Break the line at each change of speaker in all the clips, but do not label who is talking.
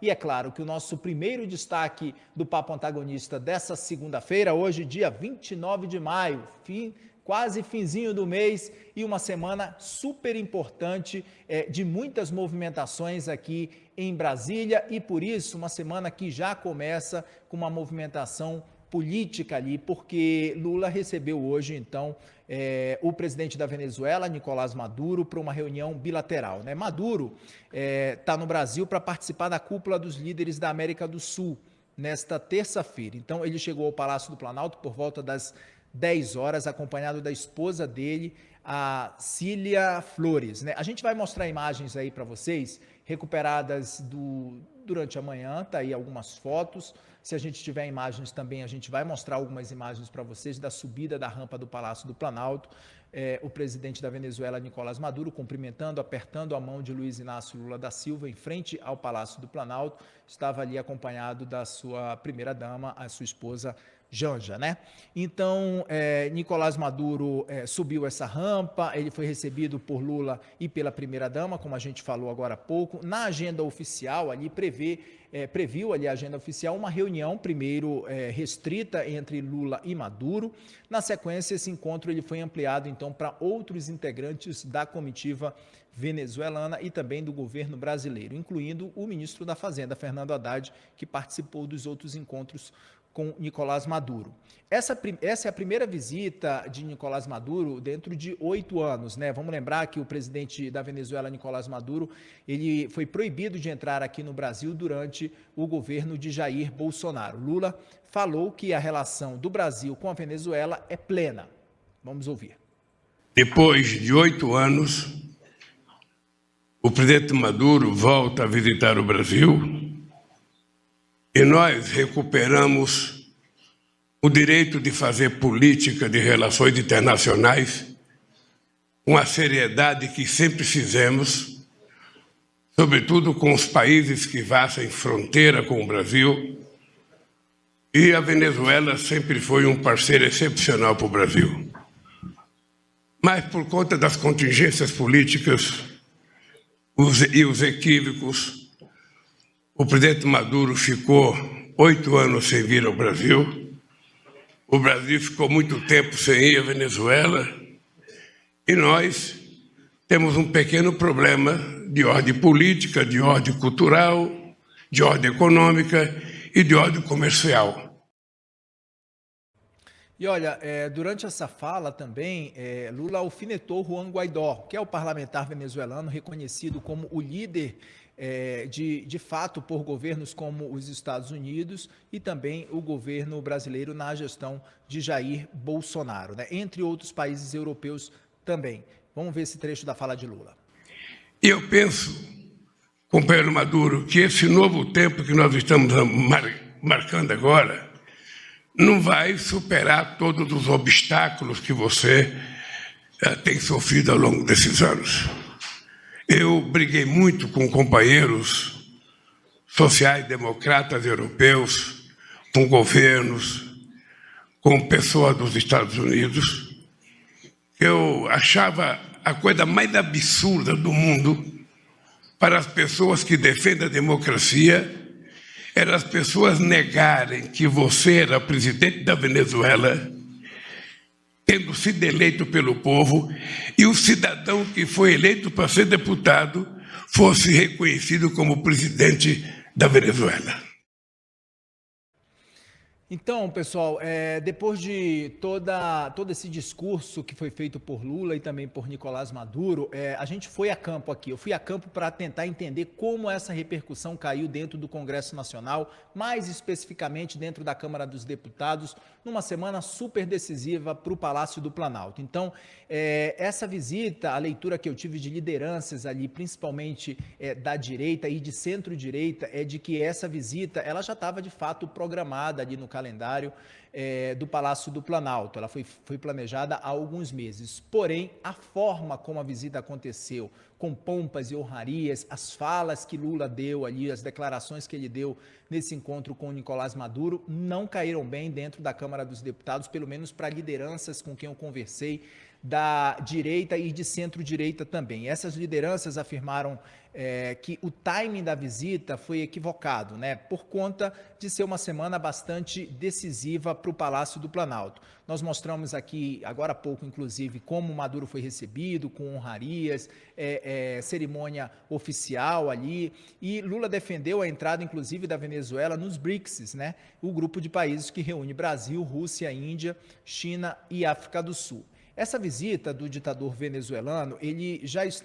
E é claro que o nosso primeiro destaque do Papo Antagonista dessa segunda-feira, hoje, dia 29 de maio, quase finzinho do mês e uma semana super importante de muitas movimentações aqui em Brasília e por isso uma semana que já começa com uma movimentação política ali, porque Lula recebeu hoje, então, o presidente da Venezuela, Nicolás Maduro, para uma reunião bilateral. Né? Maduro está no Brasil para participar da cúpula dos líderes da América do Sul, nesta terça-feira. Então, ele chegou ao Palácio do Planalto por volta das 10 horas, acompanhado da esposa dele, a Cília Flores. Né? A gente vai mostrar imagens aí para vocês, recuperadas durante a manhã, tá aí algumas fotos. Se a gente tiver imagens também, a gente vai mostrar algumas imagens para vocês da subida da rampa do Palácio do Planalto. O presidente da Venezuela, Nicolás Maduro, cumprimentando, apertando a mão de Luiz Inácio Lula da Silva em frente ao Palácio do Planalto. Estava ali acompanhado da sua primeira-dama, a sua esposa Janja, né? Então, Nicolás Maduro subiu essa rampa, ele foi recebido por Lula e pela primeira-dama, como a gente falou agora há pouco. Na agenda oficial, ali previu ali a agenda oficial uma reunião, primeiro restrita entre Lula e Maduro. Na sequência, esse encontro ele foi ampliado, então, para outros integrantes da comitiva venezuelana e também do governo brasileiro, incluindo o ministro da Fazenda, Fernando Haddad, que participou dos outros encontros com Nicolás Maduro. Essa é a primeira visita de Nicolás Maduro dentro de 8 anos, né? Vamos lembrar que o presidente da Venezuela, Nicolás Maduro, ele foi proibido de entrar aqui no Brasil durante o governo de Jair Bolsonaro. Lula falou que a relação do Brasil com a Venezuela é plena. Vamos ouvir.
Depois de 8 anos, o presidente Maduro volta a visitar o Brasil e nós recuperamos o direito de fazer política de relações internacionais com a seriedade que sempre fizemos, sobretudo com os países que fazem fronteira com o Brasil, e a Venezuela sempre foi um parceiro excepcional para o Brasil. Mas por conta das contingências políticas e os equívocos, o presidente Maduro ficou 8 anos sem vir ao Brasil. O Brasil ficou muito tempo sem ir à Venezuela. E nós temos um pequeno problema de ordem política, de ordem cultural, de ordem econômica e de ordem comercial.
E olha, durante essa fala também, Lula alfinetou Juan Guaidó, que é o parlamentar venezuelano reconhecido como o líder de fato por governos como os Estados Unidos e também o governo brasileiro na gestão de Jair Bolsonaro, né? Entre outros países europeus também. Vamos ver esse trecho da fala de Lula.
E eu penso, companheiro Maduro, que esse novo tempo que nós estamos marcando agora não vai superar todos os obstáculos que você tem sofrido ao longo desses anos. Eu briguei muito com companheiros sociais-democratas europeus, com governos, com pessoas dos Estados Unidos. Eu achava a coisa mais absurda do mundo para as pessoas que defendem a democracia era as pessoas negarem que você era presidente da Venezuela, tendo sido eleito pelo povo, e o cidadão que foi eleito para ser deputado fosse reconhecido como presidente da Venezuela.
Então, pessoal, depois de todo esse discurso que foi feito por Lula e também por Nicolás Maduro, a gente foi a campo aqui. Eu fui a campo para tentar entender como essa repercussão caiu dentro do Congresso Nacional, mais especificamente dentro da Câmara dos Deputados, numa semana super decisiva para o Palácio do Planalto. Então, essa visita, a leitura que eu tive de lideranças ali, principalmente da direita e de centro-direita, é de que essa visita ela já estava de fato programada ali no calendário do Palácio do Planalto. Ela foi planejada há alguns meses. Porém, a forma como a visita aconteceu, com pompas e honrarias, as falas que Lula deu ali, as declarações que ele deu nesse encontro com o Nicolás Maduro, não caíram bem dentro da Câmara dos Deputados, pelo menos para lideranças com quem eu conversei da direita e de centro-direita também. Essas lideranças afirmaram que o timing da visita foi equivocado, né, por conta de ser uma semana bastante decisiva para o Palácio do Planalto. Nós mostramos aqui, agora há pouco, inclusive, como Maduro foi recebido, com honrarias, cerimônia oficial ali, e Lula defendeu a entrada, inclusive, da Venezuela nos BRICS, né, o grupo de países que reúne Brasil, Rússia, Índia, China e África do Sul. Essa visita do ditador venezuelano,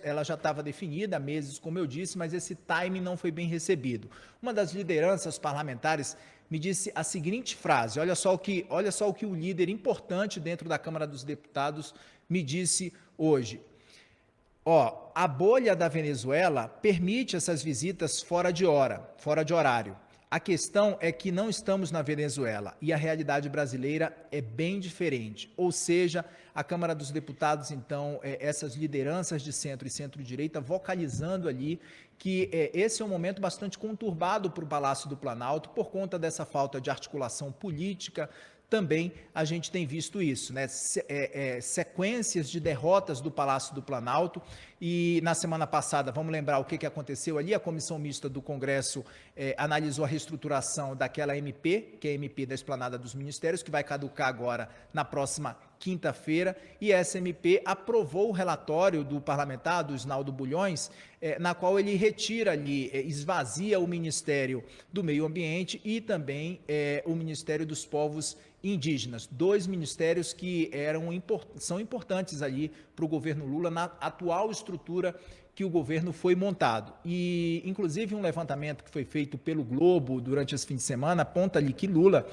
ela já estava definida há meses, como eu disse, mas esse timing não foi bem recebido. Uma das lideranças parlamentares me disse a seguinte frase, olha só o que o líder importante dentro da Câmara dos Deputados me disse hoje. A bolha da Venezuela permite essas visitas fora de horário. A questão é que não estamos na Venezuela e a realidade brasileira é bem diferente. Ou seja, a Câmara dos Deputados, então, essas lideranças de centro e centro-direita vocalizando ali que esse é um momento bastante conturbado para o Palácio do Planalto por conta dessa falta de articulação política. Também a gente tem visto isso, né? Sequências de derrotas do Palácio do Planalto e na semana passada, vamos lembrar o que aconteceu ali, a Comissão Mista do Congresso analisou a reestruturação daquela MP, que é a MP da Esplanada dos Ministérios, que vai caducar agora na próxima quinta-feira, e essa MP aprovou o relatório do parlamentar, do Isnaldo Bulhões, na qual ele retira ali, esvazia o Ministério do Meio Ambiente e também o Ministério dos Povos Indígenas, dois ministérios que são importantes ali para o governo Lula na atual estrutura que o governo foi montado. E, inclusive, um levantamento que foi feito pelo Globo durante esse fim de semana aponta ali que Lula,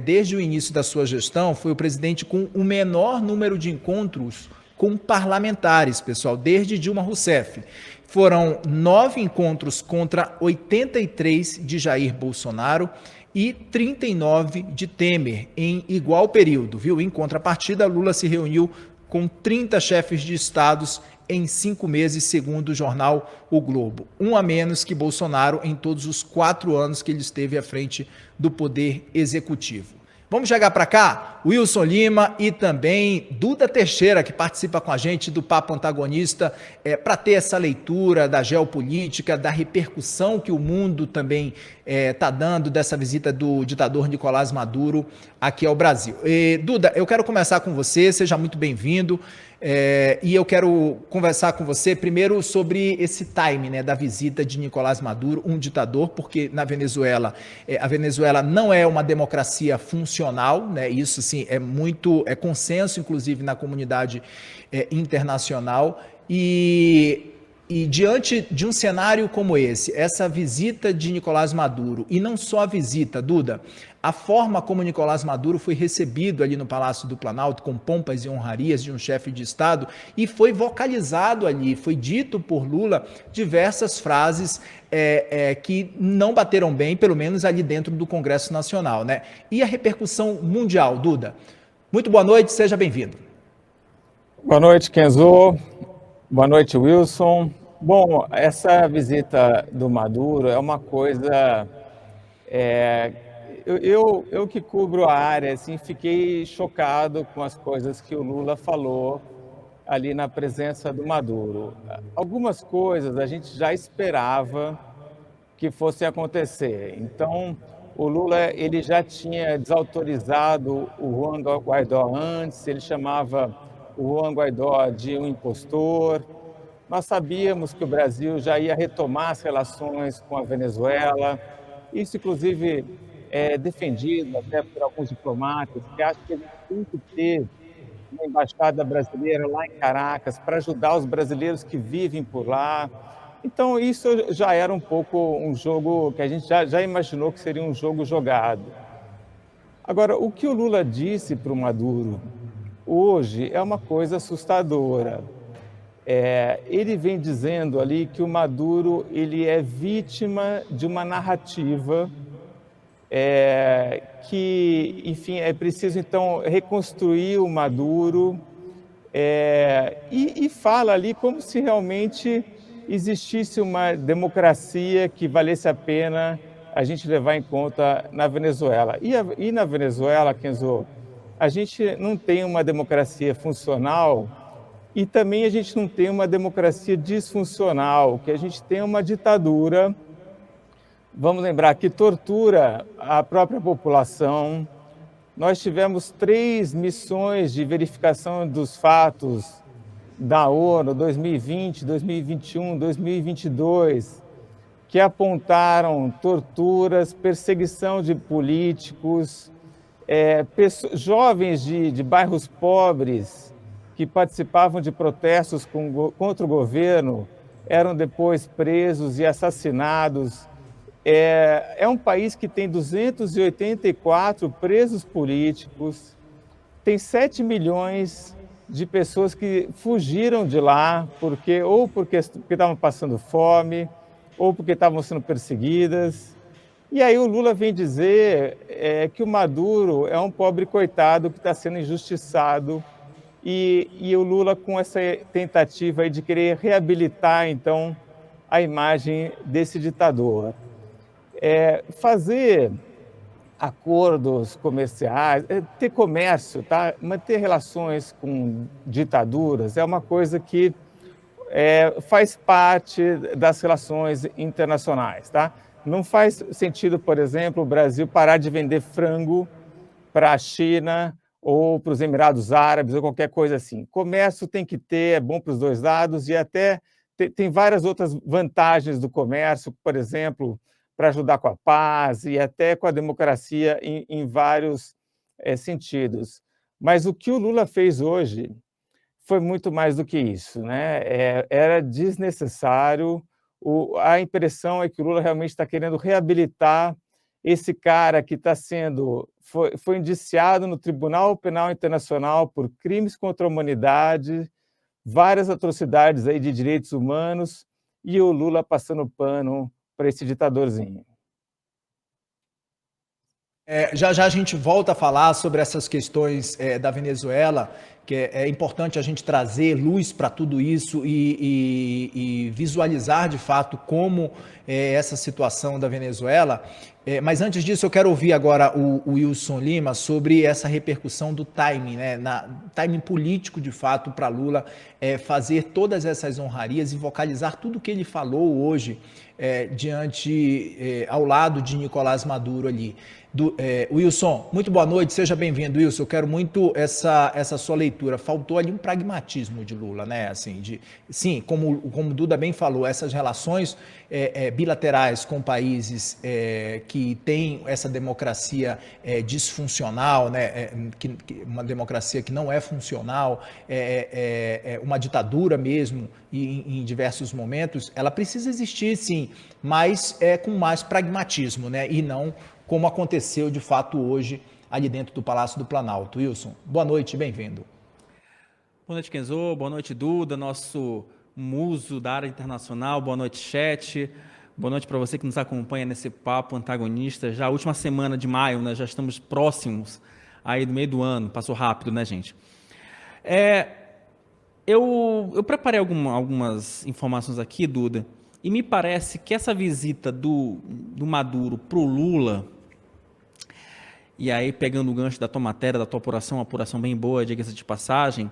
desde o início da sua gestão, foi o presidente com o menor número de encontros com parlamentares, pessoal, desde Dilma Rousseff. Foram 9 encontros contra 83 de Jair Bolsonaro e 39 de Temer em igual período, viu? Em contrapartida, Lula se reuniu com 30 chefes de estados em 5 meses, segundo o jornal O Globo. Um a menos que Bolsonaro em todos os 4 anos que ele esteve à frente do Poder Executivo. Vamos chegar para cá? Wilson Lima e também Duda Teixeira, que participa com a gente do Papo Antagonista, para ter essa leitura da geopolítica, da repercussão que o mundo também está dando dessa visita do ditador Nicolás Maduro aqui ao Brasil. Duda, eu quero começar com você, seja muito bem-vindo. E eu quero conversar com você primeiro sobre esse time, né, da visita de Nicolás Maduro, um ditador, porque na Venezuela, a Venezuela não é uma democracia funcional, né, isso assim, é consenso, inclusive, na comunidade internacional, e diante de um cenário como esse, essa visita de Nicolás Maduro, e não só a visita, Duda, a forma como Nicolás Maduro foi recebido ali no Palácio do Planalto, com pompas e honrarias de um chefe de Estado, e foi vocalizado ali, foi dito por Lula diversas frases que não bateram bem, pelo menos ali dentro do Congresso Nacional, né? E a repercussão mundial, Duda? Muito boa noite, seja bem-vindo.
Boa noite, Kenzo. Boa noite, Wilson. Bom, essa visita do Maduro é uma coisa... Eu que cubro a área, assim, fiquei chocado com as coisas que o Lula falou ali na presença do Maduro. Algumas coisas a gente já esperava que fossem acontecer. Então, o Lula ele já tinha desautorizado o Juan Guaidó antes, ele chamava o Juan Guaidó de um impostor. Nós sabíamos que o Brasil já ia retomar as relações com a Venezuela. Isso, inclusive, é defendido até por alguns diplomatas que acham que a gente tem que ter uma embaixada brasileira lá em Caracas para ajudar os brasileiros que vivem por lá. Então, isso já era um pouco um jogo que a gente já imaginou que seria um jogo jogado. Agora, o que o Lula disse para o Maduro hoje é uma coisa assustadora. Ele vem dizendo ali que o Maduro ele é vítima de uma narrativa que, enfim, é preciso, então, reconstruir o Maduro e fala ali como se realmente existisse uma democracia que valesse a pena a gente levar em conta na Venezuela. E na Venezuela, Kenzo, a gente não tem uma democracia funcional e também a gente não tem uma democracia disfuncional, que a gente tem uma ditadura, vamos lembrar, que tortura a própria população. Nós tivemos 3 missões de verificação dos fatos da ONU, 2020, 2021, 2022, que apontaram torturas, perseguição de políticos, jovens de bairros pobres que participavam de protestos contra o governo eram depois presos e assassinados. É um país que tem 284 presos políticos, tem 7 milhões de pessoas que fugiram de lá porque estavam passando fome, ou porque estavam sendo perseguidas. E aí o Lula vem dizer que o Maduro é um pobre coitado que está sendo injustiçado, e o Lula com essa tentativa aí de querer reabilitar, então, a imagem desse ditador. Fazer acordos comerciais, ter comércio, tá? Manter relações com ditaduras é uma coisa que faz parte das relações internacionais, tá? Não faz sentido, por exemplo, o Brasil parar de vender frango para a China ou para os Emirados Árabes ou qualquer coisa assim. Comércio tem que ter, é bom para os dois lados e até tem várias outras vantagens do comércio, por exemplo, para ajudar com a paz e até com a democracia em vários sentidos. Mas o que o Lula fez hoje foi muito mais do que isso, né? Era desnecessário. A impressão é que o Lula realmente está querendo reabilitar esse cara que foi indiciado no Tribunal Penal Internacional por crimes contra a humanidade, várias atrocidades aí de direitos humanos, e o Lula passando pano para esse ditadorzinho.
Já já a gente volta a falar sobre essas questões da Venezuela, que é importante a gente trazer luz para tudo isso e visualizar de fato como é essa situação da Venezuela. Mas antes disso, eu quero ouvir agora o Wilson Lima sobre essa repercussão do timing, né? Timing político, de fato, para Lula fazer todas essas honrarias e vocalizar tudo o que ele falou hoje ao lado de Nicolás Maduro ali. Wilson, muito boa noite, seja bem-vindo, Wilson. Eu quero muito essa sua leitura. Faltou ali um pragmatismo de Lula, né? Assim, sim, como o Duda bem falou, essas relações bilaterais com países que têm essa democracia disfuncional, né? Uma democracia que não é funcional, uma ditadura mesmo, em diversos momentos, ela precisa existir, sim, mas com mais pragmatismo, né? E não como aconteceu de fato hoje ali dentro do Palácio do Planalto. Wilson, boa noite, bem-vindo.
Boa noite, Kenzo, boa noite, Duda, nosso muso da área internacional, boa noite, chat, boa noite para você que nos acompanha nesse papo antagonista, já a última semana de maio, né, já estamos próximos aí do meio do ano, passou rápido, né, gente? Eu preparei algumas informações aqui, Duda, e me parece que essa visita do Maduro para o Lula, e aí pegando o gancho da tua matéria, da tua apuração, uma apuração bem boa, diga-se de passagem,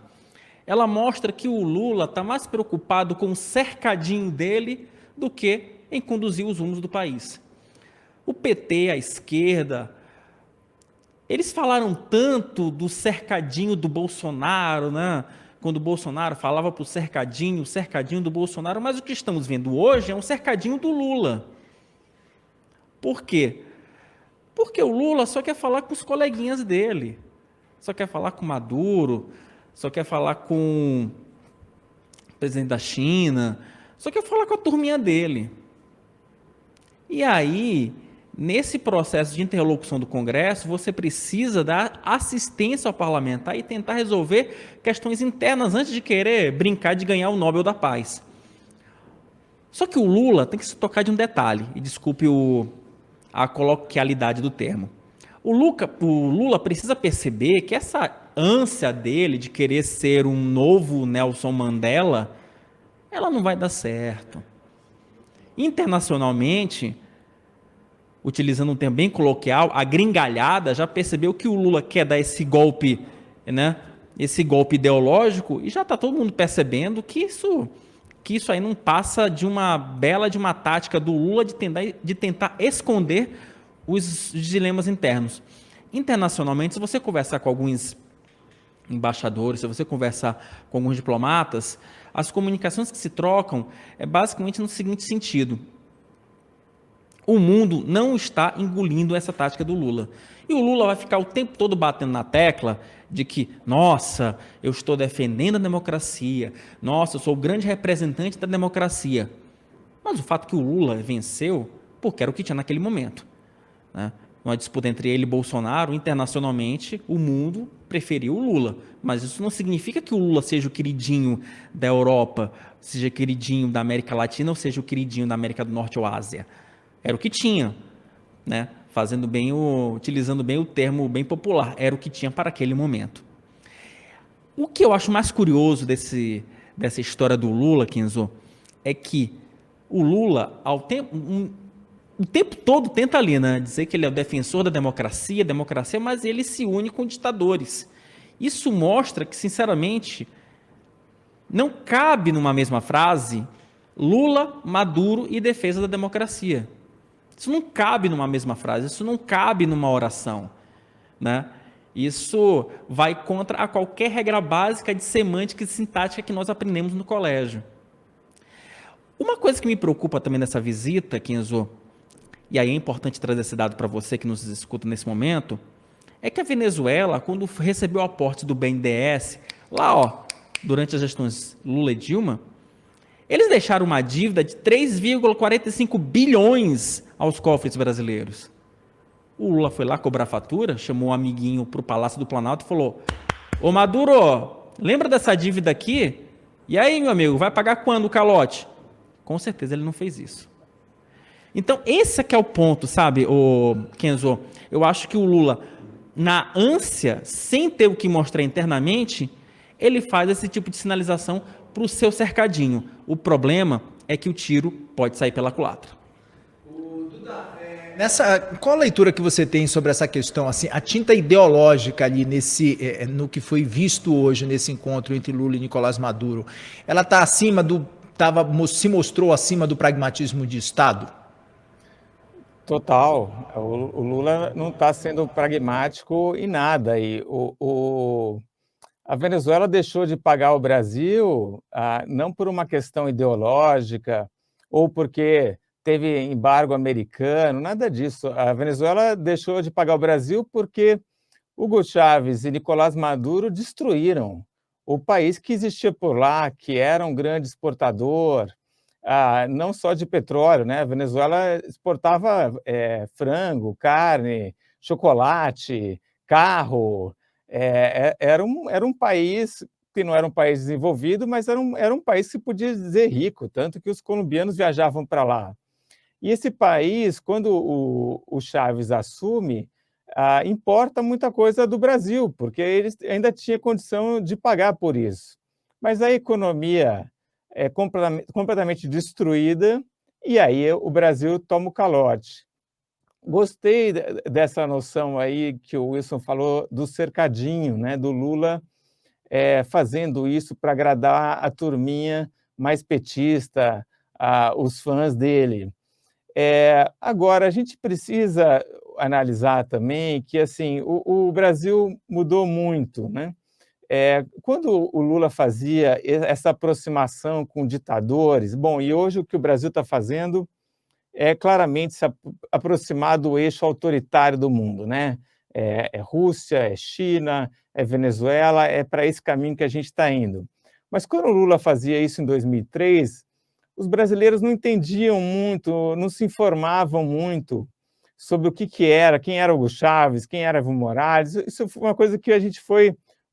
ela mostra que o Lula está mais preocupado com o cercadinho dele do que em conduzir os rumos do país. O PT, a esquerda, eles falaram tanto do cercadinho do Bolsonaro, né? Quando o Bolsonaro falava para o cercadinho do Bolsonaro, mas o que estamos vendo hoje é um cercadinho do Lula. Por quê? Porque o Lula só quer falar com os coleguinhas dele, só quer falar com Maduro, só quer falar com o presidente da China, só quer falar com a turminha dele. E aí, nesse processo de interlocução do Congresso, você precisa dar assistência ao parlamentar e tentar resolver questões internas antes de querer brincar de ganhar o Nobel da Paz. Só que o Lula tem que se tocar de um detalhe, e desculpe a coloquialidade do termo. O Lula precisa perceber que essa ânsia dele de querer ser um novo Nelson Mandela, ela não vai dar certo. Internacionalmente, utilizando um termo bem coloquial, a gringalhada já percebeu que o Lula quer dar esse golpe, né? Esse golpe ideológico, e já está todo mundo percebendo que isso aí não passa de uma tática do Lula de tentar esconder os dilemas internos. Internacionalmente, se você conversar com alguns embaixadores, se você conversar com alguns diplomatas, as comunicações que se trocam é basicamente no seguinte sentido: o mundo não está engolindo essa tática do Lula. E o Lula vai ficar o tempo todo batendo na tecla de que, nossa, eu estou defendendo a democracia, nossa, eu sou o grande representante da democracia. Mas o fato que o Lula venceu, porque era o que tinha naquele momento, né? Uma disputa entre ele e Bolsonaro, internacionalmente, o mundo preferiu o Lula. Mas isso não significa que o Lula seja o queridinho da Europa, seja o queridinho da América Latina ou seja o queridinho da América do Norte ou Ásia. Era o que tinha, né? Utilizando bem o termo bem popular, era o que tinha para aquele momento. O que eu acho mais curioso dessa história do Lula, Kenzo, é que o Lula, o tempo todo tenta ali, né, dizer que ele é o defensor da democracia, mas ele se une com ditadores. Isso mostra que, sinceramente, não cabe numa mesma frase Lula, Maduro e defesa da democracia. Isso não cabe numa mesma frase, isso não cabe numa oração, né? Isso vai contra a qualquer regra básica de semântica e sintática que nós aprendemos no colégio. Uma coisa que me preocupa também nessa visita, Kenzo, e aí é importante trazer esse dado para você que nos escuta nesse momento, é que a Venezuela, quando recebeu aportes do BNDES, lá, durante as gestões Lula e Dilma, eles deixaram uma dívida de 3,45 bilhões aos cofres brasileiros. O Lula foi lá cobrar fatura, chamou um amiguinho para o Palácio do Planalto e falou: ô Maduro, lembra dessa dívida aqui? E aí, meu amigo, vai pagar quando o calote? Com certeza ele não fez isso. Então, esse aqui é o ponto, sabe, Kenzo? Eu acho que o Lula, na ânsia, sem ter o que mostrar internamente, ele faz esse tipo de sinalização para o seu cercadinho. O problema é que o tiro pode sair pela culatra.
Qual a leitura que você tem sobre essa questão, assim, a tinta ideológica ali no que foi visto hoje nesse encontro entre Lula e Nicolás Maduro, ela está se mostrou acima do pragmatismo de Estado?
Total. O Lula não está sendo pragmático em nada. E a Venezuela deixou de pagar o Brasil não por uma questão ideológica ou porque teve embargo americano, nada disso. A Venezuela deixou de pagar o Brasil porque Hugo Chávez e Nicolás Maduro destruíram o país que existia por lá, que era um grande exportador, não só de petróleo, né? A Venezuela exportava frango, carne, chocolate, carro. Era um país que não era um país desenvolvido, mas era um país que se podia dizer rico, tanto que os colombianos viajavam para lá. E esse país, quando o Chávez assume, importa muita coisa do Brasil, porque ele ainda tinha condição de pagar por isso. Mas a economia é completamente destruída e aí o Brasil toma o calote. Gostei dessa noção aí que o Wilson falou do cercadinho, né, do Lula fazendo isso para agradar a turminha mais petista, os fãs dele. Agora, a gente precisa analisar também que assim, o Brasil mudou muito, né? Quando o Lula fazia essa aproximação com ditadores, bom, e hoje o que o Brasil está fazendo é claramente se aproximar do eixo autoritário do mundo, né? Rússia, é China, é Venezuela, é para esse caminho que a gente está indo. Mas quando o Lula fazia isso em 2003, os brasileiros não entendiam muito, não se informavam muito sobre o que era, quem era Hugo Chávez, quem era Evo Morales. Isso foi uma coisa que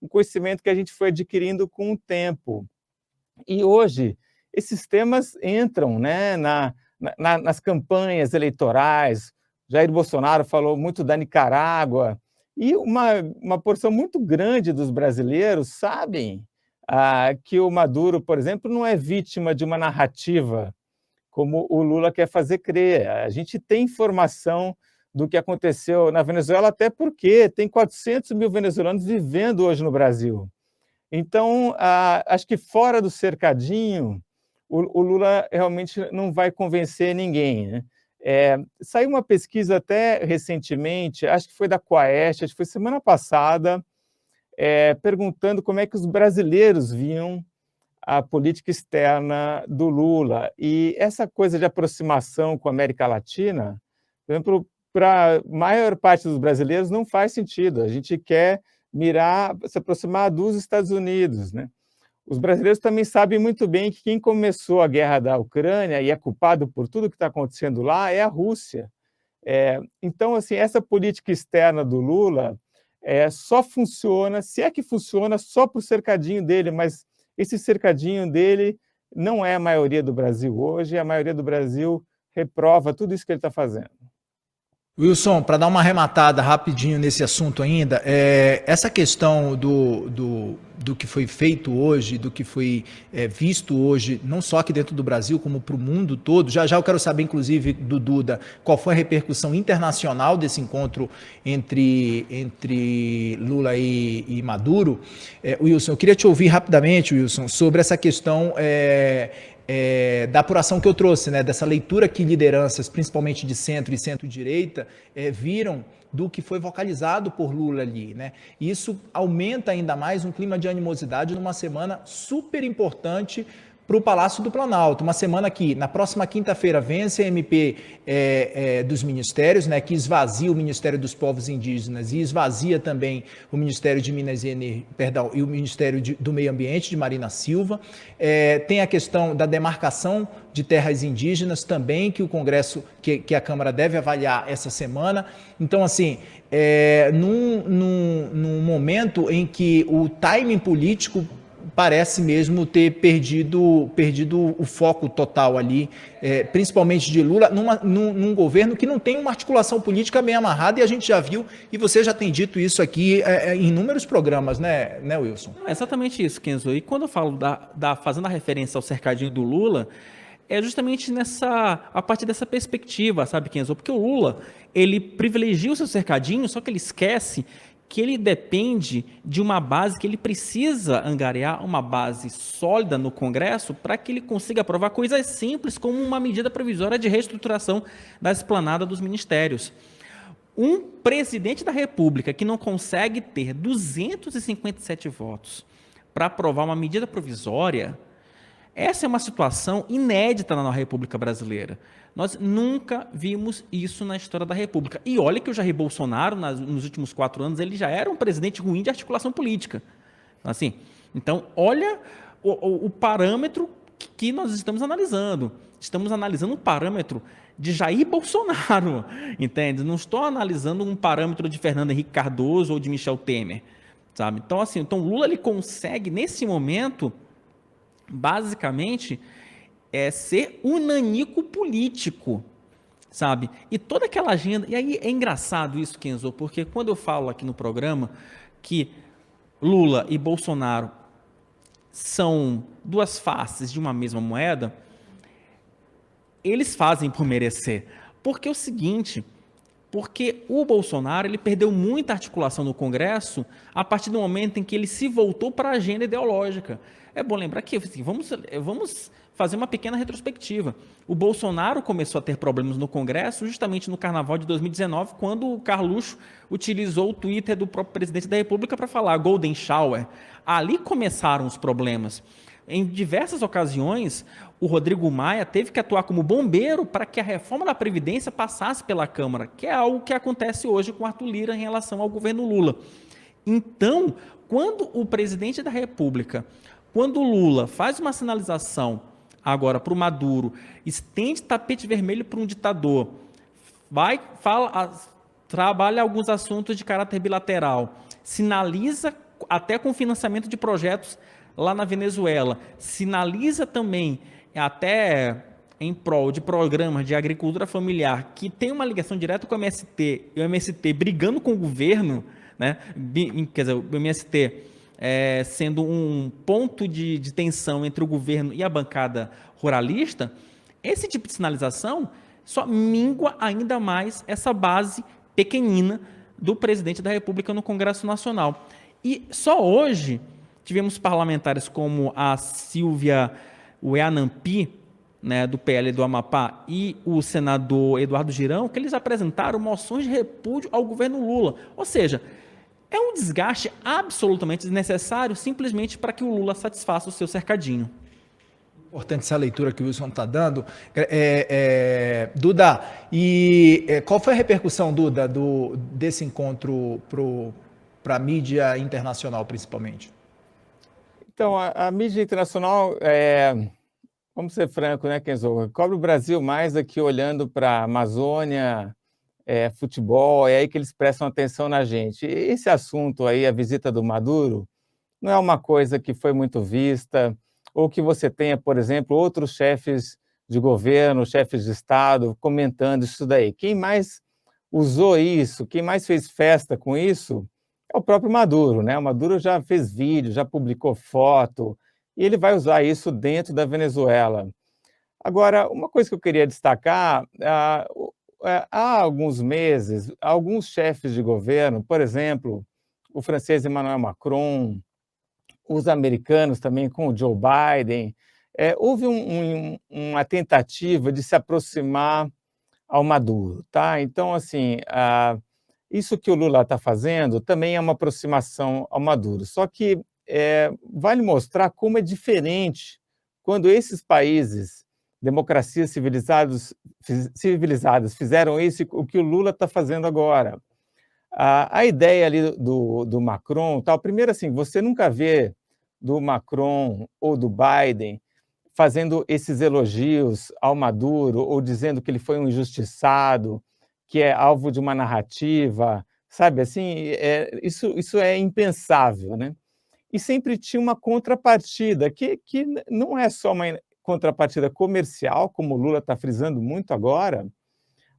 um conhecimento que a gente foi adquirindo com o tempo. E hoje, esses temas entram, né, nas campanhas eleitorais. Jair Bolsonaro falou muito da Nicarágua, e uma porção muito grande dos brasileiros sabem que o Maduro, por exemplo, não é vítima de uma narrativa como o Lula quer fazer crer. A gente tem informação do que aconteceu na Venezuela, até porque tem 400 mil venezuelanos vivendo hoje no Brasil. Então, acho que fora do cercadinho, o Lula realmente não vai convencer ninguém, né? Saiu uma pesquisa até recentemente, acho que foi da Quaest, acho que foi semana passada, perguntando como é que os brasileiros viam a política externa do Lula. E essa coisa de aproximação com a América Latina, por exemplo, para a maior parte dos brasileiros não faz sentido. A gente quer se aproximar dos Estados Unidos, né? Os brasileiros também sabem muito bem que quem começou a guerra da Ucrânia e é culpado por tudo que está acontecendo lá é a Rússia. Então, assim, essa política externa do Lula só funciona, se é que funciona, só para o cercadinho dele, mas esse cercadinho dele não é a maioria do Brasil hoje, a maioria do Brasil reprova tudo isso que ele está fazendo.
Wilson, para dar uma arrematada rapidinho nesse assunto ainda, essa questão do que foi feito hoje, do que foi visto hoje, não só aqui dentro do Brasil, como para o mundo todo, já eu quero saber, inclusive, do Duda, qual foi a repercussão internacional desse encontro entre Lula e Maduro. Wilson, eu queria te ouvir rapidamente, Wilson, sobre essa questão da apuração que eu trouxe, né, dessa leitura que lideranças, principalmente de centro e centro-direita, viram do que foi vocalizado por Lula ali, né? E isso aumenta ainda mais um clima de animosidade numa semana super importante para o Palácio do Planalto, uma semana que, na próxima quinta-feira, vence a MP dos ministérios, né, que esvazia o Ministério dos Povos Indígenas e esvazia também o Ministério de Minas e e o Ministério do Meio Ambiente, de Marina Silva. Tem a questão da demarcação de terras indígenas também, que o Congresso, que a Câmara deve avaliar essa semana. Então, assim, num momento em que o timing político parece mesmo ter perdido o foco total ali, principalmente de Lula, num governo que não tem uma articulação política bem amarrada, e a gente já viu, e você já tem dito isso aqui em inúmeros programas, né, Wilson?
É exatamente isso, Kenzo. E quando eu falo fazendo a referência ao cercadinho do Lula, é justamente a partir dessa perspectiva, sabe, Kenzo? Porque o Lula, ele privilegia o seu cercadinho, só que ele esquece que ele depende de uma base, que ele precisa angariar uma base sólida no Congresso para que ele consiga aprovar coisas simples como uma medida provisória de reestruturação da esplanada dos ministérios. Um presidente da República que não consegue ter 257 votos para aprovar uma medida provisória, essa é uma situação inédita na República Brasileira. Nós nunca vimos isso na história da República. E olha que o Jair Bolsonaro, nos últimos 4 anos, ele já era um presidente ruim de articulação política. Assim, então, olha o parâmetro que nós estamos analisando. Estamos analisando um parâmetro de Jair Bolsonaro, entende? Não estou analisando um parâmetro de Fernando Henrique Cardoso ou de Michel Temer, sabe? Então, assim, Lula ele consegue, nesse momento, basicamente, ser um nanico político, sabe? E toda aquela agenda... E aí é engraçado isso, Kenzo, porque quando eu falo aqui no programa que Lula e Bolsonaro são duas faces de uma mesma moeda, eles fazem por merecer. Porque é o seguinte... Porque o Bolsonaro ele perdeu muita articulação no Congresso a partir do momento em que ele se voltou para a agenda ideológica. É bom lembrar que assim, vamos fazer uma pequena retrospectiva. O Bolsonaro começou a ter problemas no Congresso justamente no Carnaval de 2019, quando o Carluxo utilizou o Twitter do próprio presidente da República para falar Golden Shower. Ali começaram os problemas. Em diversas ocasiões, o Rodrigo Maia teve que atuar como bombeiro para que a reforma da Previdência passasse pela Câmara, que é algo que acontece hoje com Arthur Lira em relação ao governo Lula. Então, quando o presidente da República, quando o Lula faz uma sinalização agora para o Maduro, estende tapete vermelho para um ditador, trabalha alguns assuntos de caráter bilateral, sinaliza até com financiamento de projetos lá na Venezuela, sinaliza também até em prol de programas de agricultura familiar que tem uma ligação direta com o MST, e o MST brigando com o governo, né? Quer dizer, o MST sendo um ponto de tensão entre o governo e a bancada ruralista, Esse tipo de sinalização só mingua ainda mais essa base pequenina do presidente da República no Congresso Nacional. E só hoje tivemos parlamentares como a Silvia Weanampi, né, do PL do Amapá, e o senador Eduardo Girão, que eles apresentaram moções de repúdio ao governo Lula. Ou seja, é um desgaste absolutamente desnecessário simplesmente para que o Lula satisfaça o seu cercadinho.
Importante essa leitura que o Wilson está dando. Duda, e qual foi a repercussão, Duda, desse encontro para a mídia internacional, principalmente?
Então, a mídia internacional, vamos ser franco, né, Kenzo? Cobre o Brasil mais aqui olhando para a Amazônia, futebol, é aí que eles prestam atenção na gente. Esse assunto aí, a visita do Maduro, não é uma coisa que foi muito vista, ou que você tenha, por exemplo, outros chefes de governo, chefes de Estado comentando isso daí. Quem mais usou isso, quem mais fez festa com isso, é o próprio Maduro, né? O Maduro já fez vídeo, já publicou foto, e ele vai usar isso dentro da Venezuela. Agora, uma coisa que eu queria destacar, há alguns meses, alguns chefes de governo, por exemplo, o francês Emmanuel Macron, os americanos também com o Joe Biden, houve uma tentativa de se aproximar ao Maduro, tá? Então, assim, isso que o Lula está fazendo também é uma aproximação ao Maduro, só que vale mostrar como é diferente quando esses países, democracias civilizadas fizeram isso, o que o Lula está fazendo agora. A ideia ali do Macron, tal, primeiro assim, você nunca vê do Macron ou do Biden fazendo esses elogios ao Maduro ou dizendo que ele foi um injustiçado, que é alvo de uma narrativa, sabe assim, isso é impensável, né? E sempre tinha uma contrapartida, que não é só uma contrapartida comercial, como o Lula está frisando muito agora,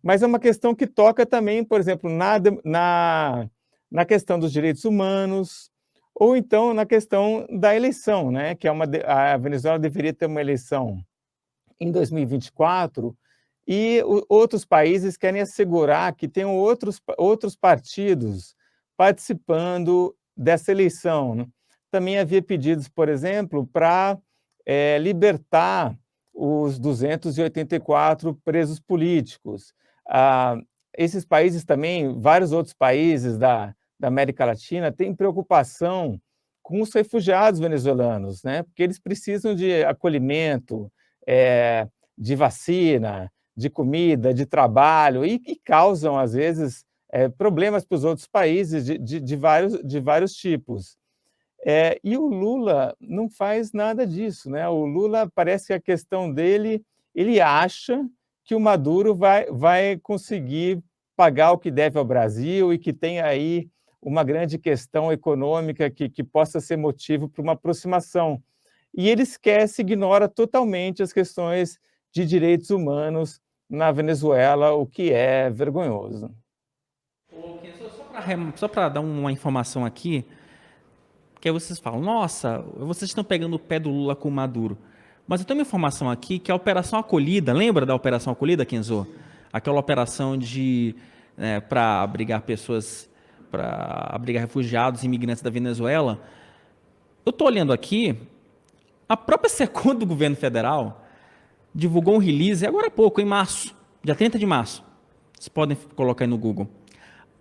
mas é uma questão que toca também, por exemplo, na questão dos direitos humanos, ou então na questão da eleição, né? Que a Venezuela deveria ter uma eleição em 2024, e outros países querem assegurar que tenham outros partidos participando dessa eleição, né? Também havia pedidos, por exemplo, para libertar os 284 presos políticos. Esses países também, vários outros países da América Latina, têm preocupação com os refugiados venezuelanos, né? Porque eles precisam de acolhimento, de vacina, de comida, de trabalho, e causam, às vezes, problemas para os outros países de vários tipos. E o Lula não faz nada disso, né? O Lula, parece que a questão dele, ele acha que o Maduro vai conseguir pagar o que deve ao Brasil e que tem aí uma grande questão econômica que possa ser motivo para uma aproximação. E ele esquece, ignora totalmente as questões de direitos humanos na Venezuela, o que é vergonhoso.
Só para dar uma informação aqui, que aí vocês falam, nossa, vocês estão pegando o pé do Lula com o Maduro. Mas eu tenho uma informação aqui que a Operação Acolhida, lembra da Operação Acolhida, Kenzo? Aquela operação para abrigar pessoas, para abrigar refugiados e imigrantes da Venezuela. Eu estou olhando aqui, a própria SECOM do governo federal divulgou um release, agora há pouco, em março, dia 30 de março. Vocês podem colocar aí no Google.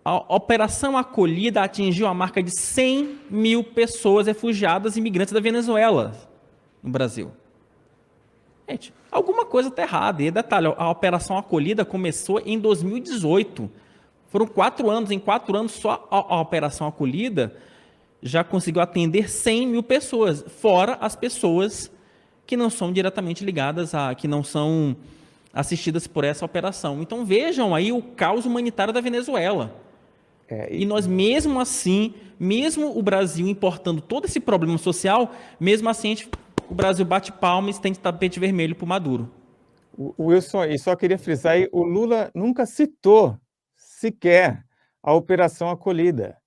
A Operação Acolhida atingiu a marca de 100 mil pessoas refugiadas e imigrantes da Venezuela no Brasil. Gente, alguma coisa está errada. E detalhe, a Operação Acolhida começou em 2018. Foram 4 anos. Em 4 anos, só a Operação Acolhida já conseguiu atender 100 mil pessoas, fora as pessoas que não são diretamente ligadas que não são assistidas por essa operação. Então vejam aí o caos humanitário da Venezuela. E nós, mesmo assim, mesmo o Brasil importando todo esse problema social, mesmo assim o Brasil bate palma e tem tapete vermelho para o Maduro.
O Wilson, e só queria frisar aí, o Lula nunca citou sequer a Operação Acolhida.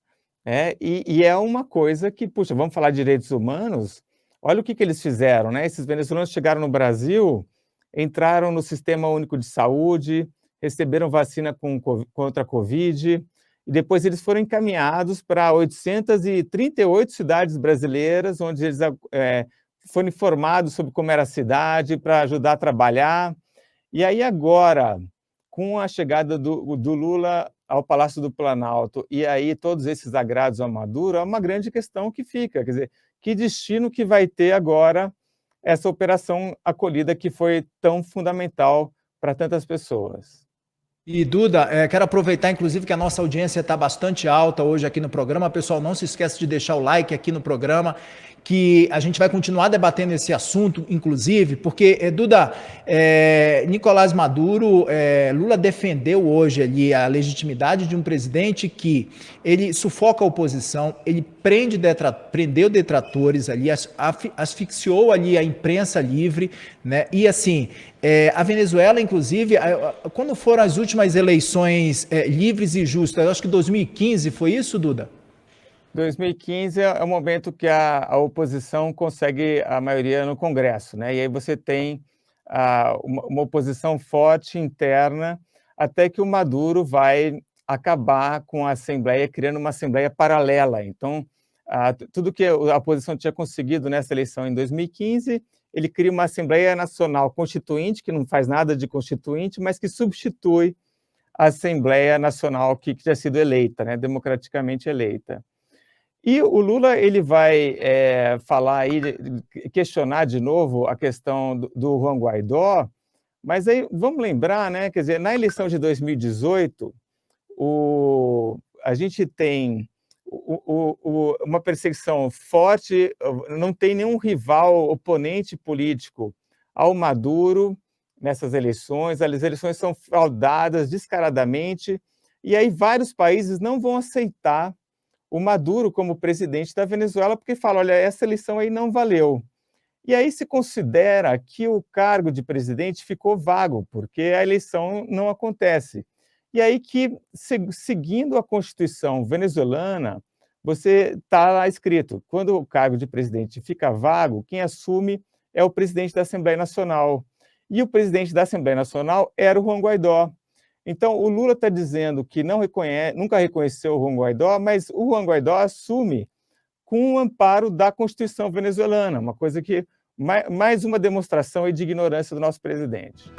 E é uma coisa que, puxa, vamos falar de direitos humanos, olha o que eles fizeram, né? Esses venezuelanos chegaram no Brasil entraram no Sistema Único de Saúde, receberam vacina contra a Covid, e depois eles foram encaminhados para 838 cidades brasileiras, onde eles foram informados sobre como era a cidade, para ajudar a trabalhar. E aí agora, com a chegada do Lula ao Palácio do Planalto, e aí todos esses agrados ao Maduro, é uma grande questão que fica, quer dizer, que destino que vai ter agora essa operação acolhida que foi tão fundamental para tantas pessoas.
E Duda, quero aproveitar inclusive que a nossa audiência está bastante alta hoje aqui no programa. Pessoal, não se esqueça de deixar o like aqui no programa, que a gente vai continuar debatendo esse assunto, inclusive, porque, Duda, Nicolás Maduro, Lula defendeu hoje ali a legitimidade de um presidente que ele sufoca a oposição, ele prendeu detratores ali, asfixiou ali a imprensa livre, né? E assim, a Venezuela, inclusive, quando foram as últimas eleições livres e justas, eu acho que 2015, foi isso, Duda?
2015 é o momento que a oposição consegue a maioria no Congresso, né? E aí você tem uma oposição forte interna, até que o Maduro vai acabar com a Assembleia, criando uma Assembleia paralela. Então, tudo que a oposição tinha conseguido nessa eleição em 2015, ele cria uma Assembleia Nacional Constituinte, que não faz nada de constituinte, mas que substitui a Assembleia Nacional que tinha sido eleita, né? Democraticamente eleita. E o Lula ele vai falar aí, questionar de novo a questão do Juan Guaidó, mas aí vamos lembrar, né? Quer dizer, na eleição de 2018, a gente tem uma perseguição forte, não tem nenhum rival, oponente político ao Maduro nessas eleições, as eleições são fraudadas descaradamente, e aí vários países não vão aceitar o Maduro como presidente da Venezuela, porque fala, olha, essa eleição aí não valeu. E aí se considera que o cargo de presidente ficou vago, porque a eleição não acontece. E aí que, seguindo a Constituição venezuelana, você está lá escrito, quando o cargo de presidente fica vago, quem assume é o presidente da Assembleia Nacional. E o presidente da Assembleia Nacional era o Juan Guaidó. Então, o Lula está dizendo que nunca reconheceu o Juan Guaidó, mas o Juan Guaidó assume com o amparo da Constituição venezuelana, uma coisa que, mais uma demonstração de ignorância do nosso presidente.